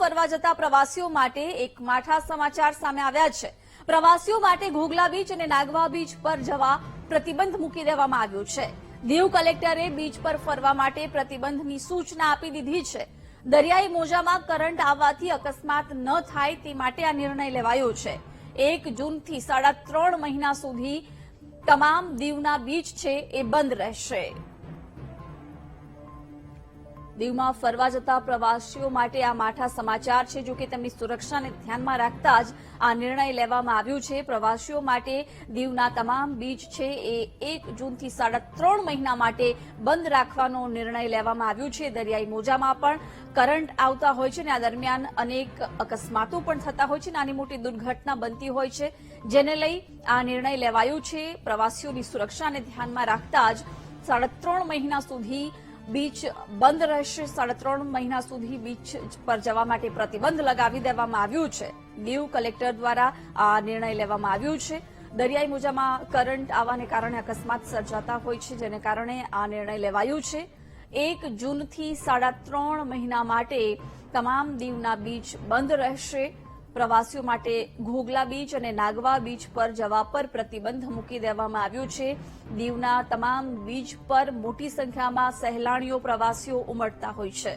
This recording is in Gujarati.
ફરવા જતા પ્રવાસીઓ માટે એક માઠા સમાચાર સામે આવ્યા છે। પ્રવાસીઓ માટે ઘોઘલા બીચ અને નાગવા બીચ પર જવા પ્રતિબંધ મૂકી દેવામાં આવ્યો છે। દીવ કલેક્ટરે બીચ પર ફરવા માટે પ્રતિબંધની સૂચના આપી દીધી છે। દરિયાઈ મોજામાં કરંટ આવવાથી અકસ્માત ન થાય તે માટે આ નિર્ણય લેવાયો છે। 1 જૂનથી 3.5 મહિના સુધી તમામ દીવના બીચ છે એ બંધ રહેશે। દીવમાં ફરવા જતા પ્રવાસીઓ માટે આ માઠા સમાચાર છે। જો કે તેમની સુરક્ષાને ધ્યાનમાં રાખતા જ આ નિર્ણય લેવામાં આવ્યો છે। પ્રવાસીઓ માટે દીવના તમામ બીચ છે એ 1 જૂનથી 3.5 મહિના માટે બંધ રાખવાનો નિર્ણય લેવામાં આવ્યો છે। દરિયાઈ મોજામાં પણ કરંટ આવતા હોય છે અને આ દરમિયાન અનેક અકસ્માતો પણ થતા હોય છે, નાની મોટી દુર્ઘટના બનતી હોય છે, જેને લઈ આ નિર્ણય લેવાયો છે। પ્રવાસીઓની સુરક્ષાને ધ્યાનમાં રાખતા જ 3.5 મહિના સુધી બીચ બંધ રહેશે। 3.5 મહિના સુધી બીચ પર જવા માટે પ્રતિબંધ લગાવી દેવામાં આવ્યું છે। દીવ કલેક્ટર દ્વારા આ નિર્ણય લેવામાં આવ્યો છે। દરિયાઈ મોજામાં કરંટ આવવાને કારણે અકસ્માત સર્જાતા હોય છે, જેને કારણે આ નિર્ણય લેવાયો છે। 1 જૂનથી 3.5 મહિના માટે તમામ દીવના બીચ બંધ રહેશે। પ્રવાસીઓ માટે ઘોઘલા બીચ અને નાગવા બીચ પર જવા પર પ્રતિબંધ મૂકી દેવામાં આવ્યો છે। દીવના તમામ બીચ પર મોટી સંખ્યામાં સહેલાણીઓ પ્રવાસીઓ ઉમટતા હોય છે।